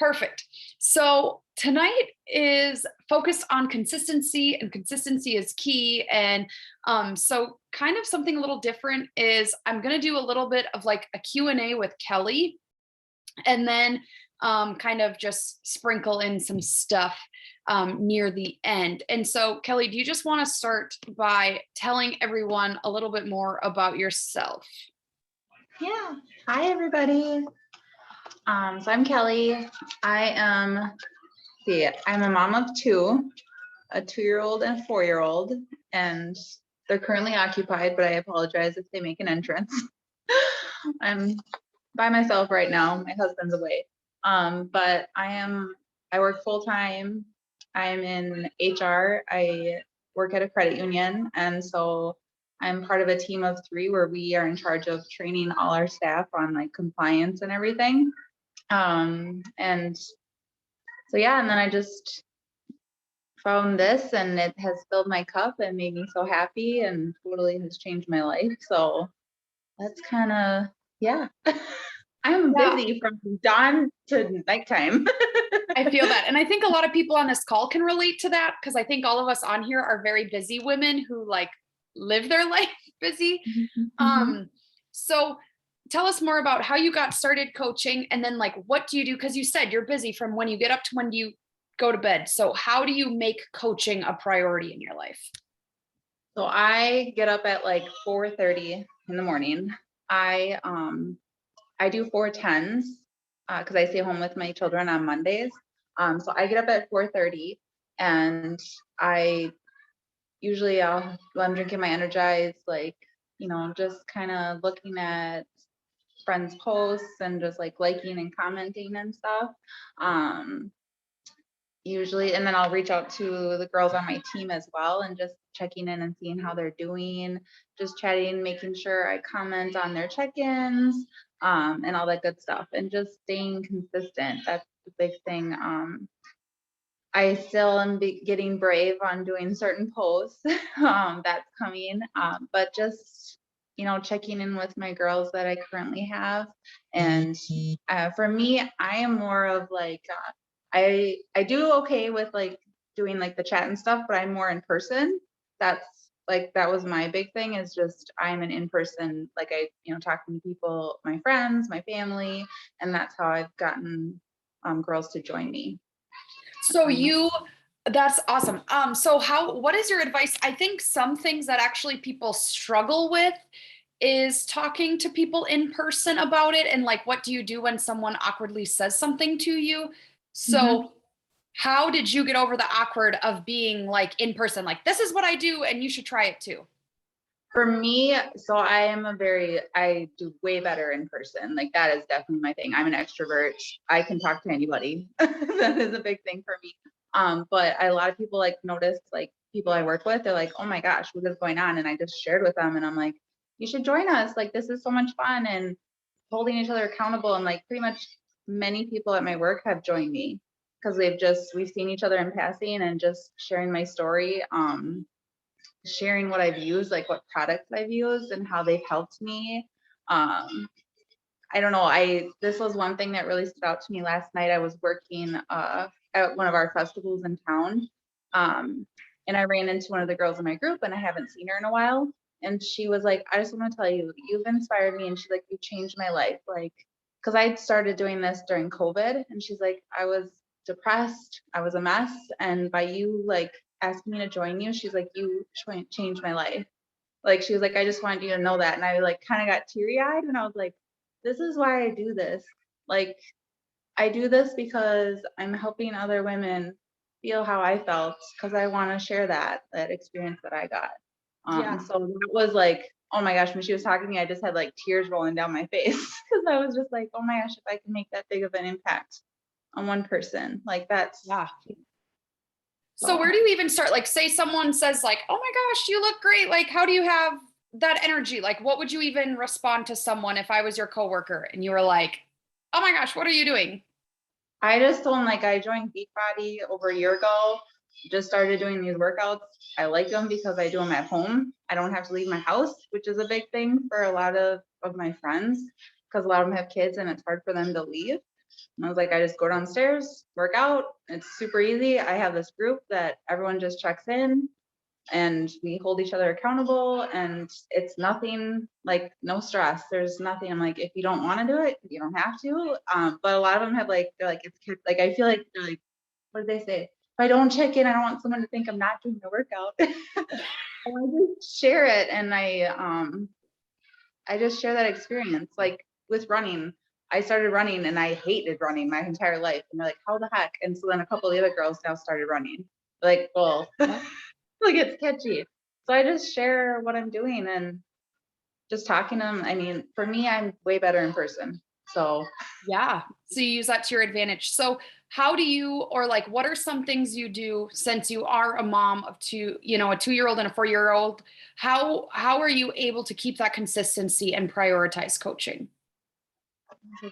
Perfect. So tonight is focused on consistency, and consistency is key. And so kind of something a little different is I'm going to do a little bit of like a Q&A with Kelly, and then kind of just sprinkle in some stuff near the end. And so, Kelly, do you just want to start by telling everyone a little bit more about yourself? Yeah. Hi, everybody. So I'm Kelly. I'm a mom of two, a 2-year-old and a 4-year-old, and they're currently occupied, but I apologize if they make an entrance. I'm by myself right now. My husband's away. But I work full time. I'm in HR. I work at a credit union, and so I'm part of a team of 3 where we are in charge of training all our staff on like compliance and everything. And so yeah, and then I just found this, and it has filled my cup and made me so happy and totally has changed my life. So that's kind of, yeah. I'm Yeah. busy from dawn to nighttime. I feel that. And I think a lot of people on this call can relate to that, because I think all of us on here are very busy women who like live their life busy. So tell us more about how you got started coaching, and then like what do you do? Because you said you're busy from when you get up to when you go to bed. So how do you make coaching a priority in your life? So I get up at like 4:30 in the morning. I do 4:10s because I stay home with my children on Mondays. So I get up at 4:30, and I usually when I'm drinking my Energize, like, just kind of looking at friends' posts and just like liking and commenting and stuff. Usually, and then I'll reach out to the girls on my team as well and just checking in and seeing how they're doing, just chatting, making sure I comment on their check-ins, and all that good stuff, and just staying consistent. That's the big thing. I still am getting brave on doing certain posts. That's coming, but just checking in with my girls that I currently have. And for me, I am more of like I do okay with like doing like the chat and stuff, but I'm more in person. That was my big thing, is just I'm an in-person, like I talking to people, my friends, my family, and that's how I've gotten girls to join me. So that's awesome. So what is your advice? I think some things that actually people struggle with is talking to people in person about it. And like, what do you do when someone awkwardly says something to you? So how did you get over the awkward of being like in person? Like, this is what I do and you should try it too. For me, so I do way better in person. Like that is definitely my thing. I'm an extrovert. I can talk to anybody. That is a big thing for me. But a lot of people like notice, like people I work with, they're like, oh my gosh, what is going on? And I just shared with them, and I'm like, you should join us. Like, this is so much fun, and holding each other accountable. And like pretty much many people at my work have joined me because we've seen each other in passing, and just sharing my story. Sharing what I've used, like what products I've used and how they've helped me. I don't know. This was one thing that really stood out to me last night. I was working at one of our festivals in town, and I ran into one of the girls in my group, and I haven't seen her in a while. And she was like, "I just want to tell you, you've inspired me." And she's like, "You changed my life." Like, because I started doing this during COVID, and she's like, "I was depressed, I was a mess, and by you like asking me to join you," she's like, "You changed my life." Like, she was like, "I just wanted you to know that." And I like kind of got teary-eyed, and I was like, this is why I do this. Like, I do this because I'm helping other women feel how I felt, because I want to share that experience that I got. So it was like, oh my gosh, when she was talking to me, I just had like tears rolling down my face because I was just like, oh my gosh, if I can make that big of an impact on one person, like that's So where do you even start? Like, say someone says like, oh my gosh, you look great. Like, how do you have that energy? Like, what would you even respond to someone if I was your coworker and you were like, oh my gosh, what are you doing? I just told him, like, I joined Beachbody over a year ago, just started doing these workouts. I like them because I do them at home. I don't have to leave my house, which is a big thing for a lot of my friends, because a lot of them have kids and it's hard for them to leave. And I was like, I just go downstairs, work out. It's super easy. I have this group that everyone just checks in and we hold each other accountable, and it's nothing, like no stress. There's nothing. I'm like, if you don't want to do it, you don't have to. But a lot of them have like, they're like, like, I feel like they're like, what did they say? If I don't check in, I don't want someone to think I'm not doing the workout. And I just share it, and I just share that experience. Like with running, I started running and I hated running my entire life. And they're like, how the heck? And so then a couple of the other girls now started running. Like, well, like it's catchy. So I just share what I'm doing and just talking to them. I mean, for me, I'm way better in person. So Yeah. So you use that to your advantage. So how do you, or like, what are some things you do since you are a mom of two, you know, a 2-year-old and a 4-year-old? How are you able to keep that consistency and prioritize coaching?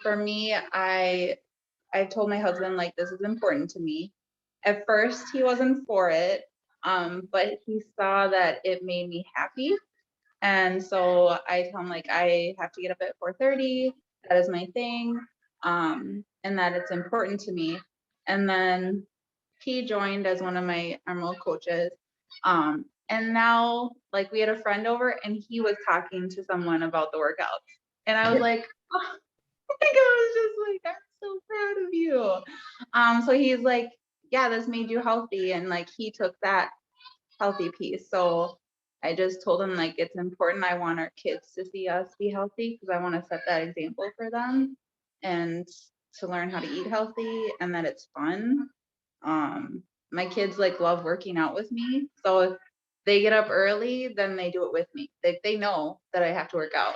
for me, I told my husband, like, this is important to me. At first, he wasn't for it, but he saw that it made me happy. And so I tell him, like, I have to get up at 4:30. That is my thing. And that it's important to me. And then he joined as one of my Emerald coaches. And now, like, we had a friend over and he was talking to someone about the workouts. And I was like, oh, like, I was just like, I'm so proud of you. So he's like, yeah, this made you healthy. And like, he took that healthy piece. So I just told him, like, it's important. I want our kids to see us be healthy because I want to set that example for them and to learn how to eat healthy and that it's fun. My kids like love working out with me. So if they get up early, then they do it with me. They know that I have to work out.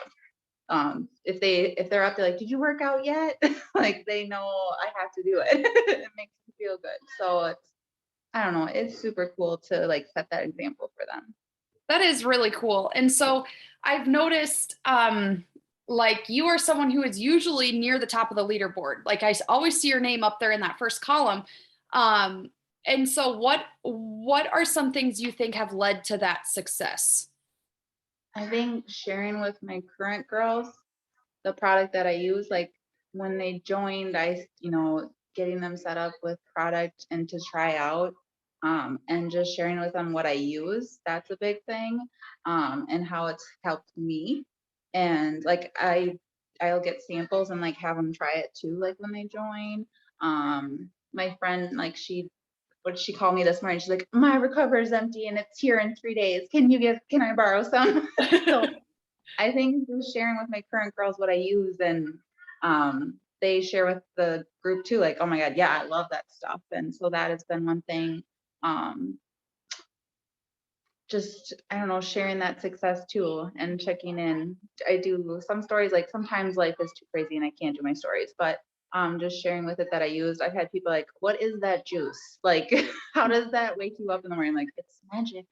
If they're up there like, did you work out yet? Like they know I have to do it. It makes me feel good. So it's, I don't know, it's super cool to like set that example for them. That is really cool. And so I've noticed like you are someone who is usually near the top of the leaderboard. Like always see your name up there in that first column. Um, and so what are some things you think have led to that success? I think sharing with my current girls the product that I use, like when they joined, getting them set up with product and to try out, and just sharing with them what I use, that's a big thing, and how it's helped me. And like I'll get samples and like have them try it too, like when they join. My friend, like what did she call me this morning? She's like, my recover is empty and it's here in 3 days. Can I borrow some? So I think just sharing with my current girls what I use, and they share with the group too, like, oh my God, yeah, I love that stuff. And so that has been one thing. Um, just, I don't know, sharing that success too and checking in. I do some stories, like sometimes life is too crazy and I can't do my stories, but just sharing with it that I used. I've had people like, what is that juice? Like, how does that wake you up in the morning? Like, it's magic.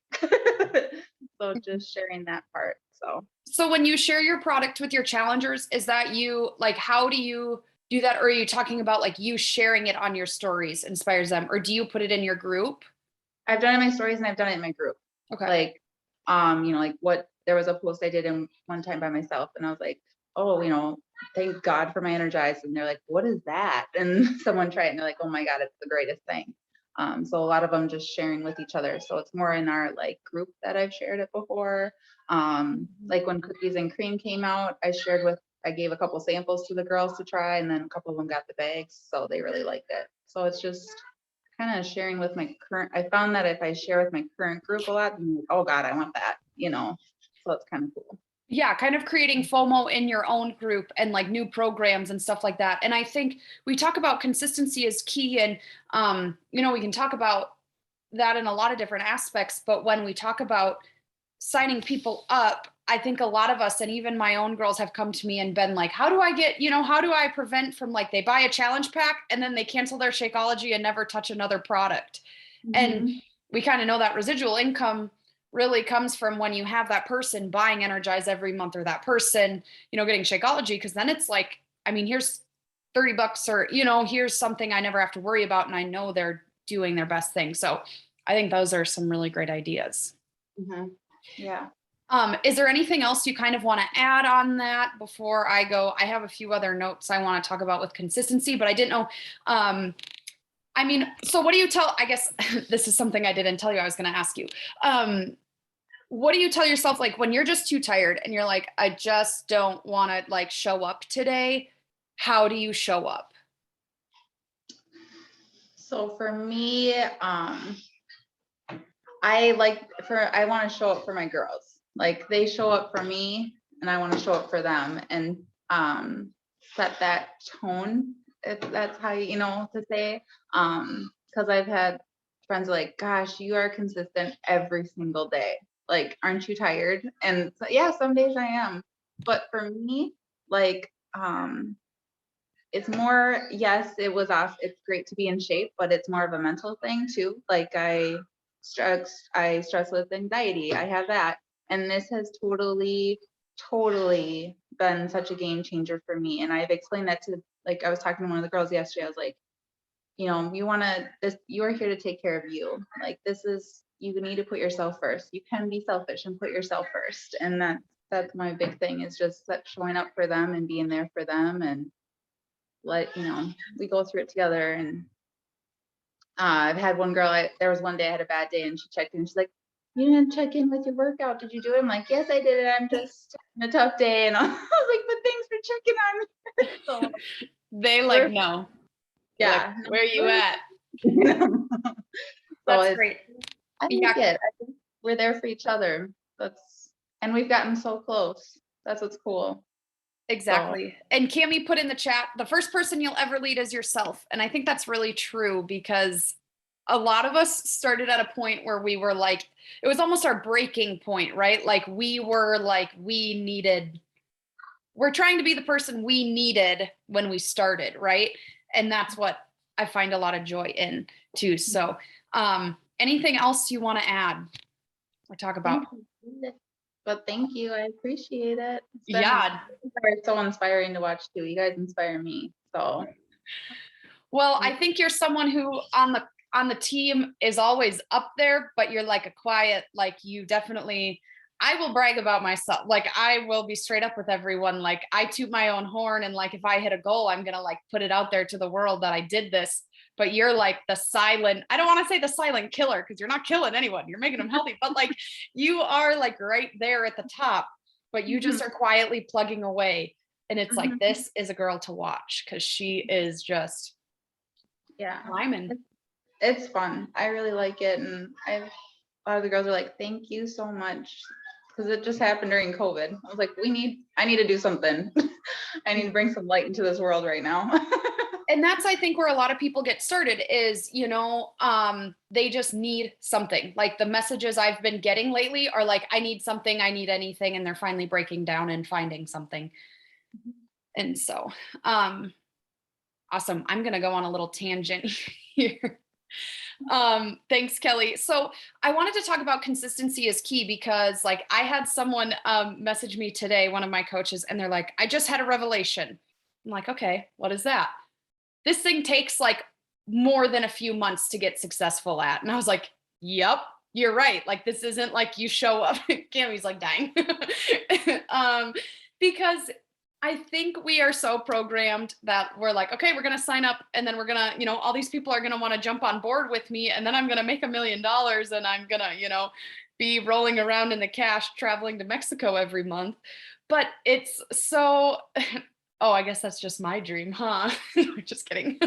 So just sharing that part. So So when you share your product with your challengers, is that you like how do you do that? Or are you talking about like you sharing it on your stories inspires them? Or do you put it in your group? I've done it in my stories and I've done it in my group. Okay. Like, like what there was a post I did in one time by myself, and I was like, oh, thank God for my Energize. And they're like, what is that? And someone tried it and they're like, oh my God, it's the greatest thing. So a lot of them just sharing with each other. So it's more in our like group that I've shared it before. Like when Cookies and Cream came out, I gave a couple samples to the girls to try, and then a couple of them got the bags, so they really liked it. So it's just kind of sharing with my current. I found that if I share with my current group a lot, I'm like, oh God, I want that. So it's kind of cool. Yeah, kind of creating FOMO in your own group and like new programs and stuff like that. And I think we talk about consistency is key. And, we can talk about that in a lot of different aspects. But when we talk about signing people up, I think a lot of us, and even my own girls, have come to me and been like, how do I prevent from like they buy a challenge pack and then they cancel their Shakeology and never touch another product? And Mhm. we kind of know that residual income really comes from when you have that person buying Energize every month, or that person, getting Shakeology, because then it's like, I mean, here's $30, or, here's something I never have to worry about. And I know they're doing their best thing. So I think those are some really great ideas. Mhm. Yeah. Is there anything else you kind of want to add on that before I go? I have a few other notes I want to talk about with consistency, but I didn't know. I mean, so what do you tell, I guess this is something I didn't tell you I was going to ask you. What do you tell yourself, like when you're just too tired and you're like, I just don't want to like show up today? How do you show up? So for me, I want to show up for my girls. Like they show up for me and I want to show up for them and set that tone. If that's how to say. Because I've had friends like, gosh, you are consistent every single day. Like, aren't you tired? And so, yeah, some days I am. But for me, like, it's more, yes, it was off. It's great to be in shape, but it's more of a mental thing too. Like I stress with anxiety. I have that. And this has totally been such a game changer for me. And I've explained that to, like, I was talking to one of the girls yesterday. I was like, you are here to take care of you. Like you need to put yourself first. You can be selfish and put yourself first. And that's my big thing, is just showing up for them and being there for them, and we go through it together. And I've had one girl, there was one day I had a bad day and she checked in. She's like, you didn't check in with your workout. Did you do it? I'm like, yes, I did it. I'm just having a tough day. And I was like, but thanks for checking on me. So they like, no. Yeah. Like, where are you at? That's great. I like it. I think we're there for each other. And we've gotten so close. That's what's cool. Exactly. So. And Cami put in the chat, the first person you'll ever lead is yourself. And I think that's really true, because a lot of us started at a point where we were like, it was almost our breaking point, right? Like we're trying to be the person we needed when we started, right? And that's what I find a lot of joy in too. So anything else you want to add or talk about? But thank you. I appreciate it. It's so inspiring to watch too. You guys inspire me. So well, I think you're someone who on the team is always up there, but you're like a quiet, like you definitely, I will brag about myself. Like I will be straight up with everyone. Like I toot my own horn, and like if I hit a goal, I'm going to like put it out there to the world that I did this. But you're like the silent, I don't want to say the silent killer, because you're not killing anyone. You're making them healthy, but like you are like right there at the top, but you just are quietly plugging away. And it's like, this is a girl to watch, because she is just climbing. It's fun. I really like it. And a lot of the girls are like, thank you so much. Because it just happened during COVID. I was like, I need to do something. I need to bring some light into this world right now. And that's, I think, where a lot of people get started is, they just need something. Like the messages I've been getting lately are like, I need something, I need anything. And they're finally breaking down and finding something. And so, awesome. I'm going to go on a little tangent here. Thanks, Kelly. So I wanted to talk about consistency is key, because like I had someone message me today, one of my coaches, and they're like, I just had a revelation. I'm like, okay, what is that? This thing takes like more than a few months to get successful at. And I was like, yep, you're right. Like, this isn't like you show up. Cami's like dying. Because I think we are so programmed that we're like, okay, we're going to sign up, and then we're going to, all these people are going to want to jump on board with me. And then I'm going to make $1 million, and I'm going to, be rolling around in the cash, traveling to Mexico every month. But it's so, oh, I guess that's just my dream, huh? Just kidding.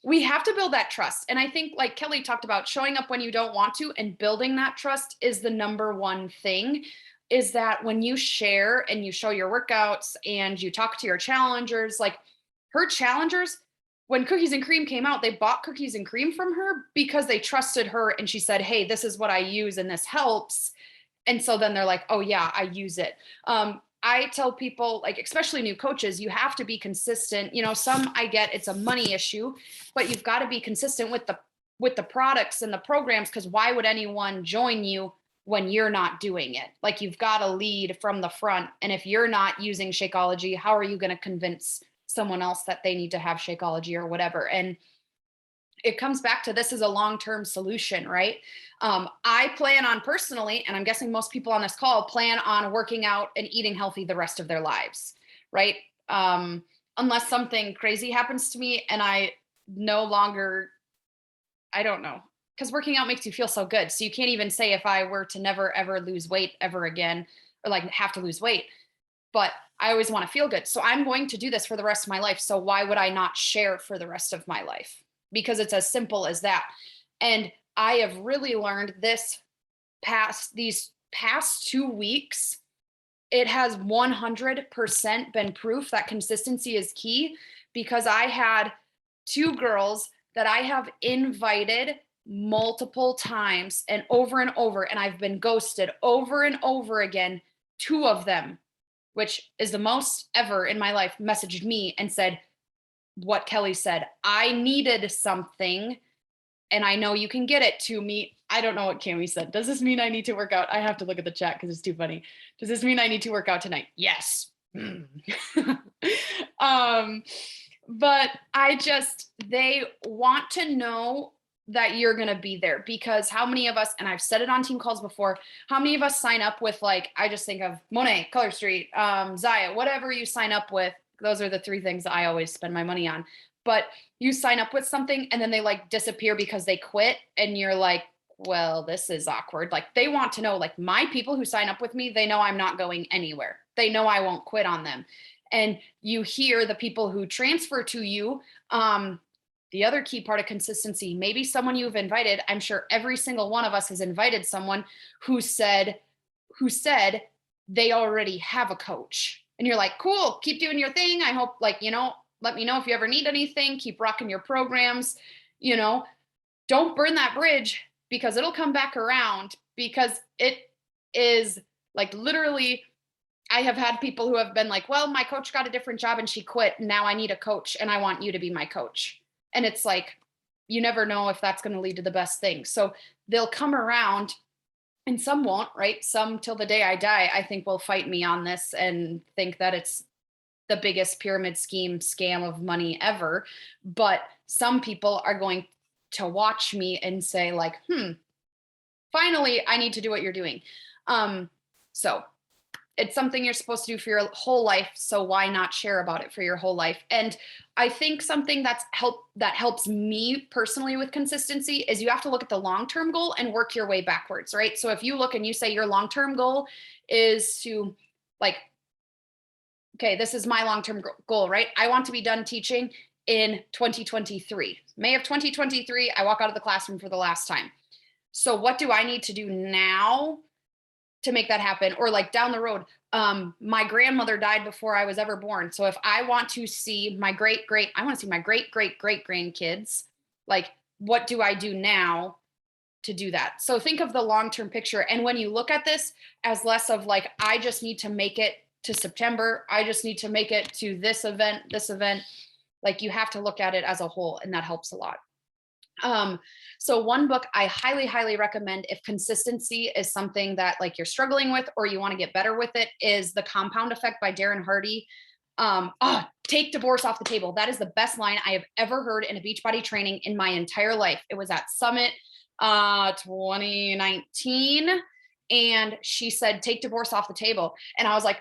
We have to build that trust. And I think, like Kelly talked about, showing up when you don't want to and building that trust is the number one thing. Is that when you share and you show your workouts and you talk to your challengers, like her challengers, when Cookies and Cream came out, they bought Cookies and Cream from her because they trusted her. And she said, hey, this is what I use and this helps. And so then they're like, oh yeah, I use it. I tell people, like, especially new coaches, you have to be consistent. Some I get it's a money issue, but you've got to be consistent with the products and the programs, because why would anyone join you when you're not doing it? Like, you've got to lead from the front. And if you're not using Shakeology, how are you going to convince someone else that they need to have Shakeology or whatever? And it comes back to, this is a long-term solution, right? I plan on personally, and I'm guessing most people on this call plan on working out and eating healthy the rest of their lives, right? Unless something crazy happens to me and I no longer, I don't know, because working out makes you feel so good. So you can't even say if I were to never ever lose weight ever again, or like have to lose weight, but I always want to feel good. So I'm going to do this for the rest of my life. So why would I not share for the rest of my life? Because it's as simple as that. And I have really learned this these past 2 weeks, it has 100% been proof that consistency is key, because I had two girls that I have invited multiple times and over, and I've been ghosted over and over again. Two of them, which is the most ever in my life, messaged me and said what Kelly said. I needed something and I know you can get it to me. I don't know what Cami said. Does this mean I need to work out? I have to look at the chat because it's too funny. Does this mean I need to work out tonight? Yes. But they want to know that you're going to be there, because how many of us, and I've said it on team calls before, how many of us sign up with, like, I just think of Monet, Color Street, Zaya, whatever you sign up with. Those are the three things I always spend my money on. But you sign up with something and then they like disappear because they quit, and you're like, well, this is awkward. Like, they want to know, like, my people who sign up with me, they know I'm not going anywhere. They know I won't quit on them. And you hear the people who transfer to you. The other key part of consistency, maybe someone you've invited, I'm sure every single one of us has invited someone who said they already have a coach. And you're like, cool, keep doing your thing. I hope, like, let me know if you ever need anything, keep rocking your programs, don't burn that bridge, because it'll come back around, because it is like, literally, I have had people who have been like, well, my coach got a different job and she quit. Now I need a coach and I want you to be my coach. And it's like, you never know if that's going to lead to the best thing. So they'll come around, and some won't, right? Some, till the day I die, I think, will fight me on this and think that it's the biggest pyramid scheme scam of money ever. But some people are going to watch me and say, like, finally, I need to do what you're doing. So it's something you're supposed to do for your whole life. So why not share about it for your whole life? And I think something that helps me personally with consistency is you have to look at the long-term goal and work your way backwards, right? So if you look and you say your long-term goal is to, like, okay, this is my long-term goal, right? I want to be done teaching in 2023. May of 2023, I walk out of the classroom for the last time. So what do I need to do now to make that happen? Or, like, down the road, my grandmother died before I was ever born. So if I want to see my great grandkids, like, what do I do now to do that? So think of the long-term picture. And when you look at this as less of like, I just need to make it to September, I just need to make it to this event, like, you have to look at it as a whole, and that helps a lot. So one book I highly, highly recommend, if consistency is something that, like, you're struggling with or you want to get better with it, is The Compound Effect by Darren Hardy. Take divorce off the table. That is the best line I have ever heard in a Beachbody training in my entire life. It was at Summit 2019. And she said, take divorce off the table. And I was like,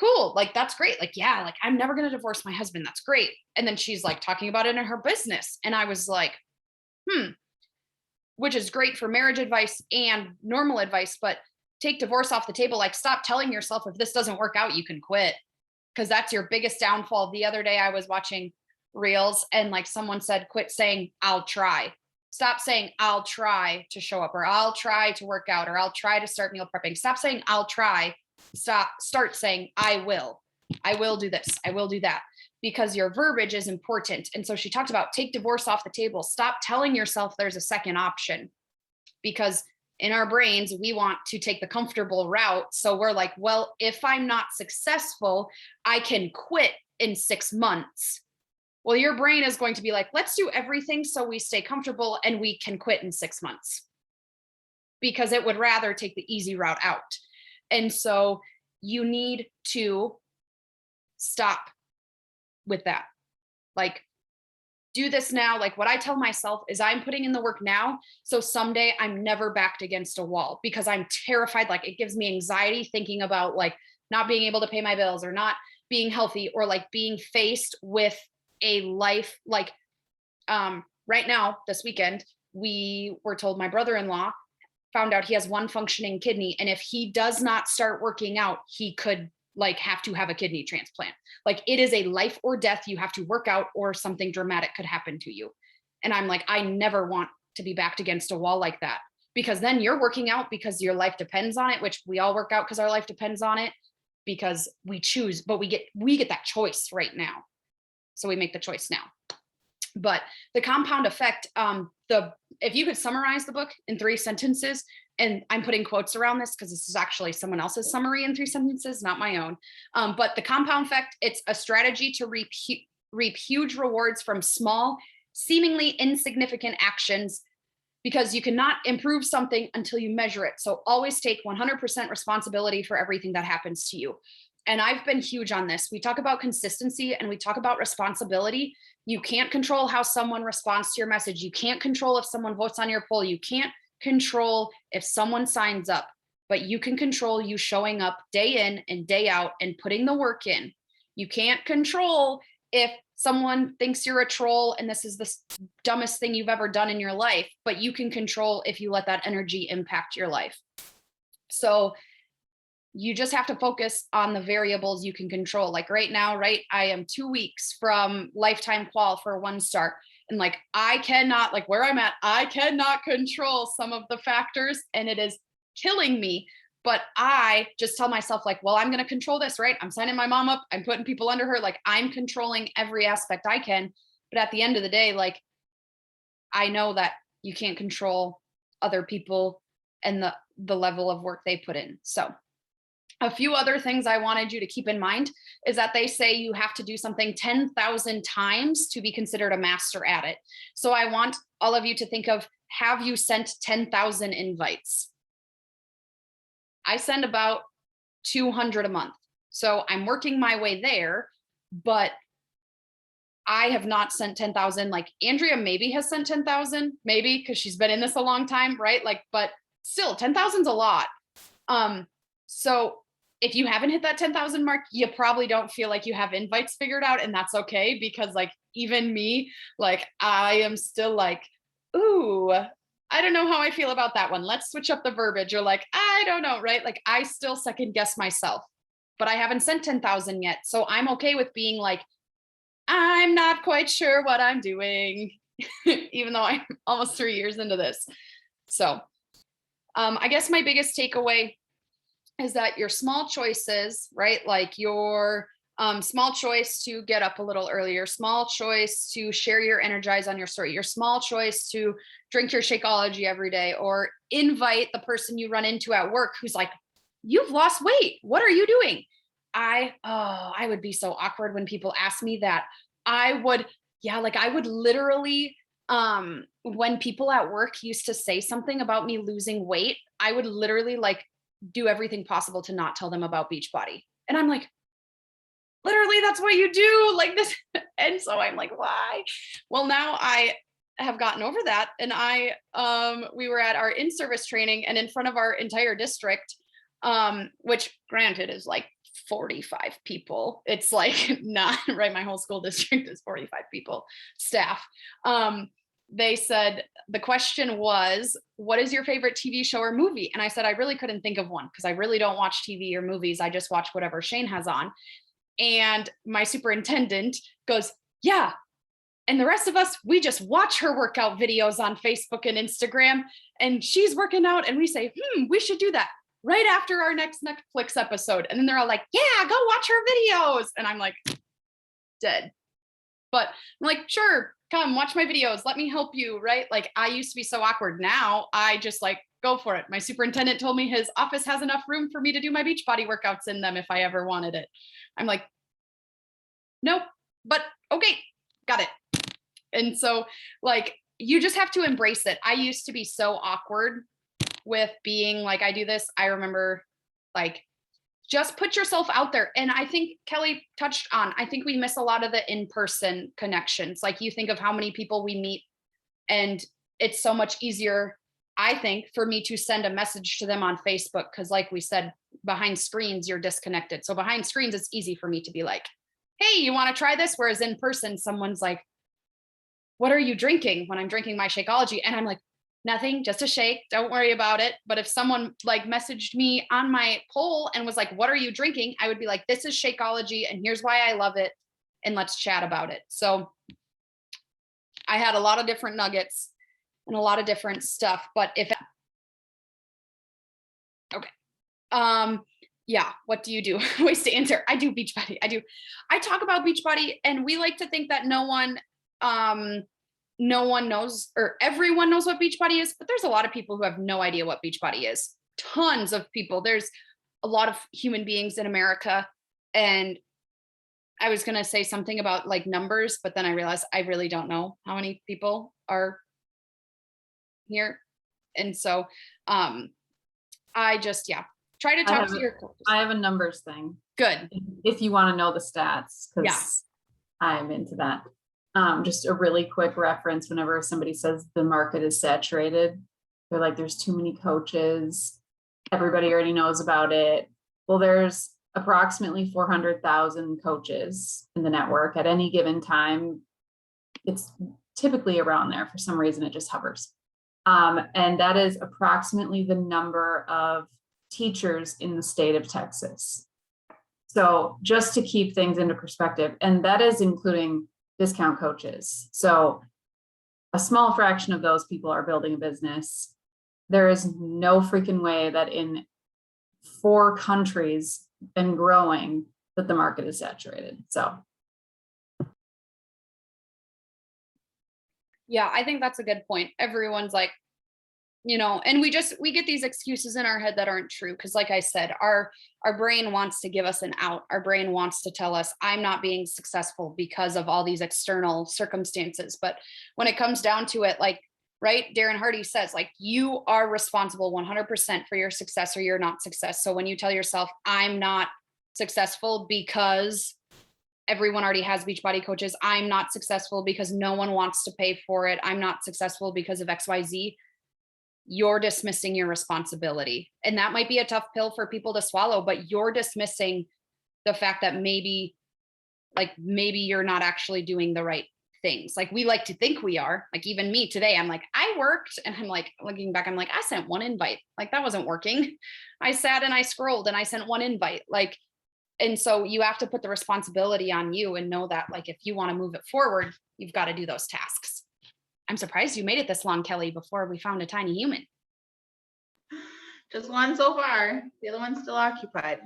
cool, like, that's great. Like, yeah, like, I'm never going to divorce my husband. That's great. And then she's like talking about it in her business. And I was like, which is great for marriage advice and normal advice, but take divorce off the table. Like, stop telling yourself, if this doesn't work out, you can quit, because that's your biggest downfall. The other day I was watching reels and, like, someone said, quit saying, I'll try. Stop saying, I'll try to show up, or I'll try to work out, or I'll try to start meal prepping. Stop saying, I'll try. Start saying, I will do this. I will do that, because your verbiage is important. And so she talked about take divorce off the table. Stop telling yourself there's a second option, because in our brains, we want to take the comfortable route. So we're like, well, if I'm not successful, I can quit in 6 months. Well, your brain is going to be like, let's do everything so we stay comfortable and we can quit in 6 months, because it would rather take the easy route out. And so you need to stop with that. Like, do this now. Like what I tell myself is I'm putting in the work now. So someday I'm never backed against a wall because I'm terrified. Like it gives me anxiety thinking about like not being able to pay my bills or not being healthy or like being faced with a life like right now this weekend we were told my brother-in-law found out he has one functioning kidney and if he does not start working out he could like have to have a kidney transplant. Like it is a life or death. You have to work out or something dramatic could happen to you. And I'm like, I never want to be backed against a wall like that because then you're working out because your life depends on it, which we all work out because our life depends on it because we choose, but we get that choice right now. So we make the choice now. But the compound effect, if you could summarize the book in 3 sentences, and I'm putting quotes around this because this is actually someone else's summary in 3 sentences, not my own. But the compound effect, it's a strategy to reap huge rewards from small, seemingly insignificant actions because you cannot improve something until you measure it. So always take 100% responsibility for everything that happens to you. And I've been huge on this. We talk about consistency and we talk about responsibility. You can't control how someone responds to your message. You can't control if someone votes on your poll. You can't control if someone signs up, but you can control you showing up day in and day out and putting the work in. You can't control if someone thinks you're a troll and this is the dumbest thing you've ever done in your life, but you can control if you let that energy impact your life. So you just have to focus on the variables you can control. Like right now, right, I am 2 weeks from lifetime qual for 1 star. And like, I cannot, like where I'm at, I cannot control some of the factors and it is killing me. But I just tell myself like, well, I'm going to control this, right? I'm signing my mom up. I'm putting people under her. Like I'm controlling every aspect I can. But at the end of the day, like, I know that you can't control other people and the level of work they put in. So a few other things I wanted you to keep in mind is that they say you have to do something 10,000 times to be considered a master at it. So I want all of you to think of, have you sent 10,000 invites? I send about 200 a month. So I'm working my way there, but I have not sent 10,000. Like Andrea maybe has sent 10,000, maybe because she's been in this a long time, right? Like, but still 10,000 is a lot. So if you haven't hit that 10,000 mark, you probably don't feel like you have invites figured out. And that's okay. Because like, even me, like I am still like, ooh, I don't know how I feel about that one. Let's switch up the verbiage. Or like, I don't know, right? Like I still second guess myself, but I haven't sent 10,000 yet. So I'm okay with being like, I'm not quite sure what I'm doing, even though I'm almost 3 years into this. So I guess my biggest takeaway is that your small choices, right? Like your small choice to get up a little earlier, small choice to share your Energize on your story, your small choice to drink your Shakeology every day, or invite the person you run into at work who's like, you've lost weight. What are you doing? I would be so awkward when people ask me that. I would literally, when people at work used to say something about me losing weight, I would literally like do everything possible to not tell them about Beachbody. And I'm like, literally, that's what you do, like this. And so I'm like, why? Well, now I have gotten over that. And we were at our in-service training and in front of our entire district, which granted is like 45 people. It's like not right. My whole school district is 45 people, staff. They said, the question was, what is your favorite TV show or movie? And I said, I really couldn't think of one because I really don't watch TV or movies. I just watch whatever Shane has on. And my superintendent goes, yeah. And the rest of us, we just watch her workout videos on Facebook and Instagram, and she's working out. And we say, we should do that right after our next Netflix episode. And then they're all like, yeah, go watch her videos. And I'm like, dead. But I'm like, sure, come watch my videos. Let me help you, right? Like I used to be so awkward. Now I just like go for it. My superintendent told me his office has enough room for me to do my Beachbody workouts in them if I ever wanted it. I'm like, nope, but okay, got it. And so like, you just have to embrace it. I used to be so awkward with being like, I do this. I remember like just put yourself out there. And I think Kelly touched on, I think we miss a lot of the in-person connections. Like you think of how many people we meet, and it's so much easier, I think, for me to send a message to them on Facebook. Cause like we said, behind screens, you're disconnected. So behind screens, it's easy for me to be like, hey, you want to try this? Whereas in person, someone's like, what are you drinking? When I'm drinking my Shakeology. And I'm like, nothing, just a shake. Don't worry about it. But if someone like messaged me on my poll and was like, what are you drinking? I would be like, this is Shakeology and here's why I love it. And let's chat about it. So I had a lot of different nuggets and a lot of different stuff. But if, okay. Yeah, what do you do? Ways to answer. I do Beachbody. I talk about Beachbody, and we like to think that no one knows, or everyone knows what Beachbody is, but there's a lot of people who have no idea what Beachbody is. Tons of people. There's a lot of human beings in America. And I was going to say something about like numbers, but then I realized I really don't know how many people are here. And so I just, yeah, try to talk to your coaches. I have a numbers thing. Good. If you want to know the stats, because Yeah. I'm into that. Just a really quick reference, whenever somebody says the market is saturated, they're like, there's too many coaches. Everybody already knows about it. Well, there's approximately 400,000 coaches in the network at any given time. It's typically around there. For some reason, it just hovers. And that is approximately the number of teachers in the state of Texas. So just to keep things into perspective, and that is including discount coaches. So a small fraction of those people are building a business. There is no freaking way that in 4 countries and growing that the market is saturated. So yeah, I think that's a good point. Everyone's like, and we get these excuses in our head that aren't true. Cause like I said, our brain wants to give us an out. Our brain wants to tell us I'm not being successful because of all these external circumstances. But when it comes down to it, like, right, Darren Hardy says, like, you are responsible 100% for your success or your not success. So when you tell yourself I'm not successful because everyone already has Beachbody coaches, I'm not successful because no one wants to pay for it, I'm not successful because of XYZ, you're dismissing your responsibility. And that might be a tough pill for people to swallow, but you're dismissing the fact that maybe you're not actually doing the right things. Like we like to think we are. Like even me today, I'm like, I worked, and I'm like, looking back, I'm like, I sent one invite. Like that wasn't working. I sat and I scrolled and I sent one invite. Like, and so you have to put the responsibility on you and know that, like, if you want to move it forward, you've got to do those tasks. I'm surprised you made it this long, Kelly, before we found a tiny human. Just one so far. The other one's still occupied.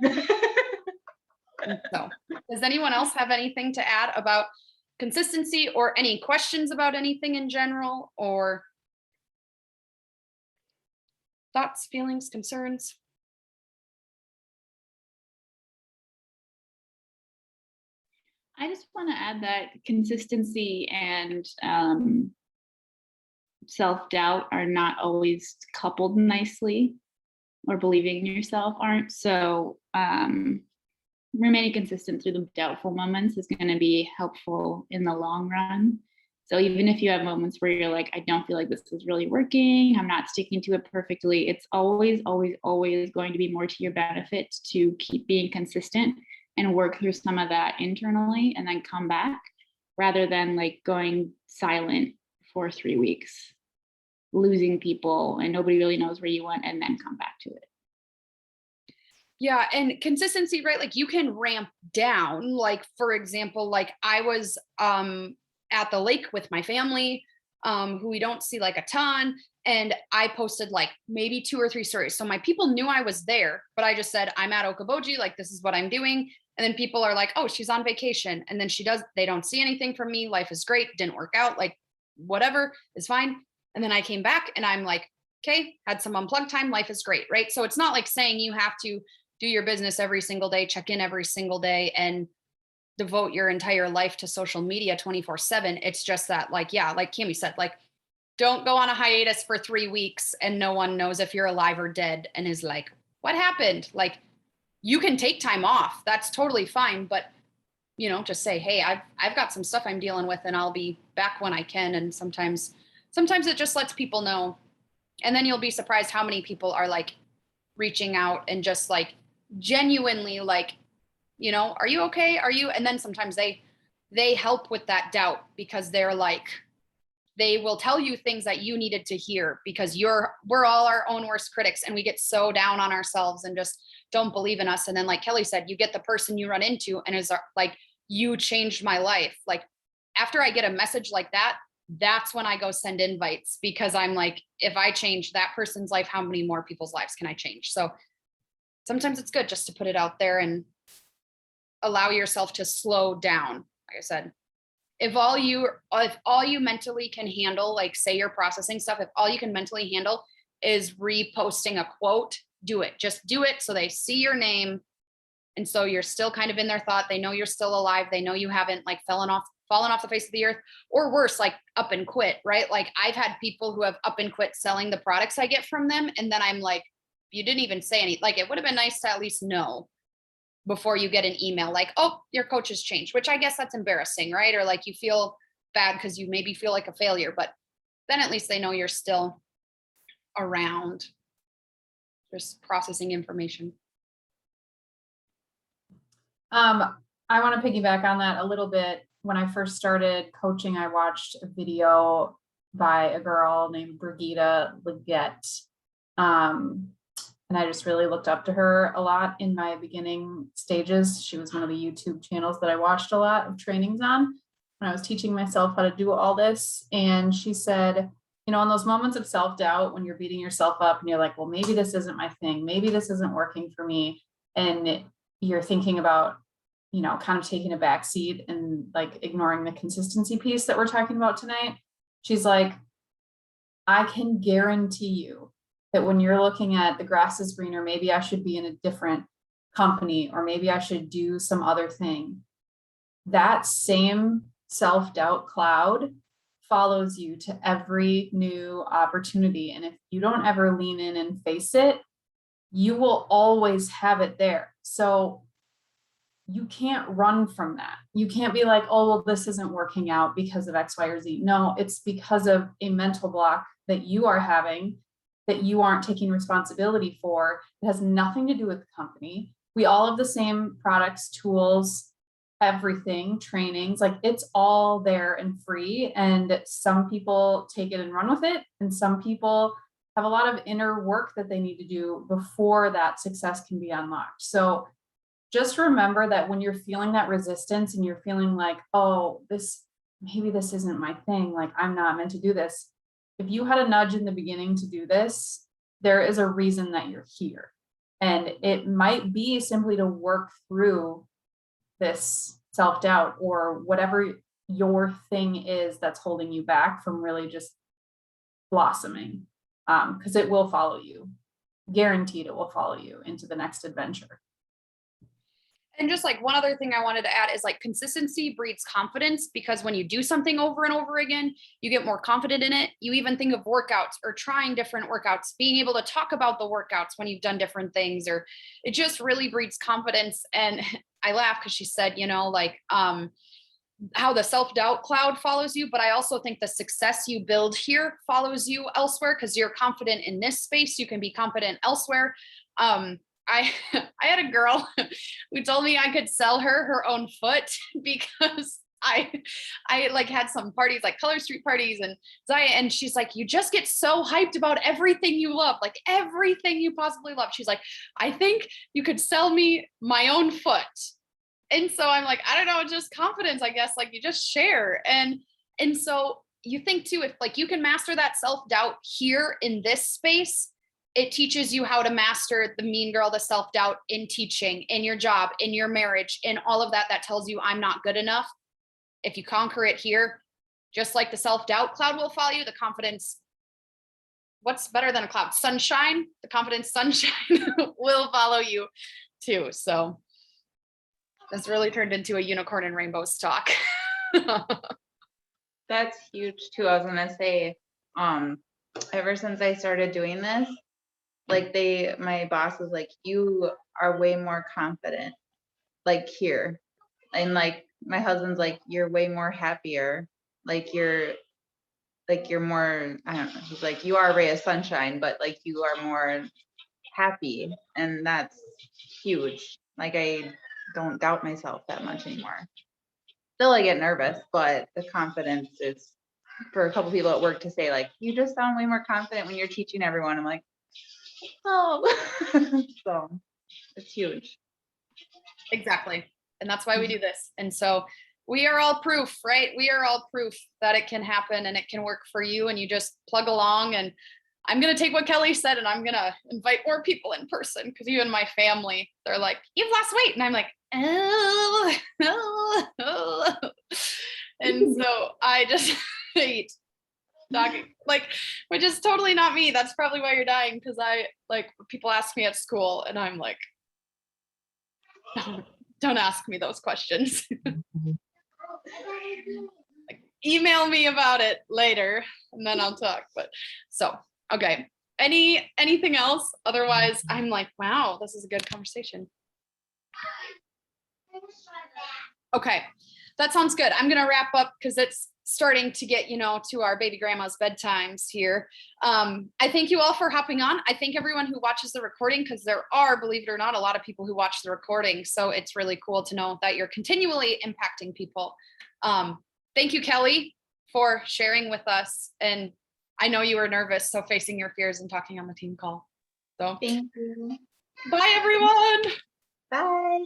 So does anyone else have anything to add about consistency, or any questions about anything in general, or thoughts, feelings, concerns? I just want to add that consistency and self-doubt are not always coupled nicely, or believing in yourself aren't. So remaining consistent through the doubtful moments is going to be helpful in the long run. So even if you have moments where you're like, I don't feel like this is really working, I'm not sticking to it perfectly, it's always, always, always going to be more to your benefit to keep being consistent and work through some of that internally and then come back, rather than like going silent for 3 weeks, losing people and nobody really knows where you went, and then come back to it. Yeah. And consistency, right? Like you can ramp down. Like, for example, like I was at the lake with my family, who we don't see like a ton. And I posted like maybe 2 or 3 stories. So my people knew I was there, but I just said, I'm at Okoboji, like this is what I'm doing. And then people are like, oh, she's on vacation. And then they don't see anything from me. Life is great. Didn't work out. Like whatever is fine. And then I came back and I'm like, okay, had some unplugged time. Life is great. Right. So it's not like saying you have to do your business every single day, check in every single day, and devote your entire life to social media 24/7. It's just that, like, yeah, like Cami said, like, don't go on a hiatus for 3 weeks and no one knows if you're alive or dead and is like, what happened? Like, you can take time off. That's totally fine. But, you know, just say, hey, I've got some stuff I'm dealing with and I'll be back when I can. And sometimes it just lets people know. And then you'll be surprised how many people are like reaching out and just like genuinely like, you know, are you okay? Are you? And then sometimes they help with that doubt because they're like, they will tell you things that you needed to hear because we're all our own worst critics and we get so down on ourselves and just don't believe in us. And then like Kelly said, you get the person you run into and is like, you changed my life. Like after I get a message like that, that's when I go send invites because I'm like, if I change that person's life, how many more people's lives can I change? So sometimes it's good just to put it out there and allow yourself to slow down. Like I said, if all you mentally can handle, like say you're processing stuff, if all you can mentally handle is reposting a quote, do it. Just do it so they see your name. And so you're still kind of in their thought. They know you're still alive. They know you haven't like fallen off the face of the earth, or worse, like up and quit, right? Like I've had people who have up and quit selling the products I get from them. And then I'm like, you didn't even say anything. Like it would have been nice to at least know before you get an email like, oh, your coach has changed, which I guess that's embarrassing, right? Or like you feel bad because you maybe feel like a failure, but then at least they know you're still around, just processing information. I want to piggyback on that a little bit. When I first started coaching, I watched a video by a girl named Brigitte Leggett. And I just really looked up to her a lot in my beginning stages. She was one of the YouTube channels that I watched a lot of trainings on when I was teaching myself how to do all this. And she said, you know, in those moments of self-doubt, when you're beating yourself up and you're like, well, maybe this isn't my thing, maybe this isn't working for me, and you're thinking about, you know, kind of taking a back seat and like ignoring the consistency piece that we're talking about tonight. She's like, I can guarantee you that when you're looking at the grass is greener, maybe I should be in a different company, or maybe I should do some other thing. That same self-doubt cloud follows you to every new opportunity. And if you don't ever lean in and face it, you will always have it there. So you can't run from that. You can't be like, oh, well, this isn't working out because of X, Y, or Z. No, it's because of a mental block that you are having that you aren't taking responsibility for. It has nothing to do with the company. We all have the same products, tools, everything, trainings, like it's all there and free. And some people take it and run with it. And some people have a lot of inner work that they need to do before that success can be unlocked. So just remember that when you're feeling that resistance and you're feeling like, oh, maybe this isn't my thing, like I'm not meant to do this. If you had a nudge in the beginning to do this, there is a reason that you're here. And it might be simply to work through this self-doubt or whatever your thing is that's holding you back from really just blossoming. Because it will follow you. Guaranteed it will follow you into the next adventure. And just like one other thing I wanted to add is like consistency breeds confidence, because when you do something over and over again, you get more confident in it. You even think of workouts or trying different workouts, being able to talk about the workouts when you've done different things, or it just really breeds confidence. And I laugh because she said, you know, like how the self-doubt cloud follows you, but I also think the success you build here follows you elsewhere, because you're confident in this space, you can be confident elsewhere. I had a girl who told me I could sell her own foot because I like had some parties, like Color Street parties, and she's like, you just get so hyped about everything you love, like everything you possibly love. She's like, I think you could sell me my own foot. And so I'm like, I don't know, just confidence, I guess, like you just share. And so you think too, if like you can master that self-doubt here in this space, it teaches you how to master the mean girl, the self-doubt in teaching, in your job, in your marriage, in all of that tells you I'm not good enough. If you conquer it here, just like the self-doubt cloud will follow you, the confidence, what's better than a cloud? Sunshine, the confidence sunshine will follow you too. So this really turned into a unicorn and rainbows talk. That's huge too. I was gonna say, ever since I started doing this, Like my boss was like, you are way more confident, like here. And like my husband's like, you're way more happier. You're more, I don't know. He's like, you are a ray of sunshine, but like you are more happy. And that's huge. Like I don't doubt myself that much anymore. Still I get nervous, but the confidence is for a couple people at work to say like, you just sound way more confident when you're teaching everyone. I'm like, oh, so it's huge. Exactly. And that's why we do this. And so we are all proof, right? We are all proof that it can happen and it can work for you. And you just plug along. And I'm going to take what Kelly said and I'm going to invite more people in person because even my family, they're like, you've lost weight. And I'm like, oh, oh, oh. And so I just hate talking, like, which is totally not me. That's probably why you're dying. Because I like people ask me at school and I'm like, don't ask me those questions. Like, email me about it later and then I'll talk. But so, okay. Anything else? Otherwise, I'm like, wow, this is a good conversation. Okay, that sounds good. I'm gonna wrap up because it's starting to get, to our baby grandma's bedtimes here. I thank you all for hopping on. I thank everyone who watches the recording because there are, believe it or not, a lot of people who watch the recording. So it's really cool to know that you're continually impacting people. Thank you, Kelly, for sharing with us. And I know you were nervous, so facing your fears and talking on the team call. So Thank you. bye, everyone. Bye.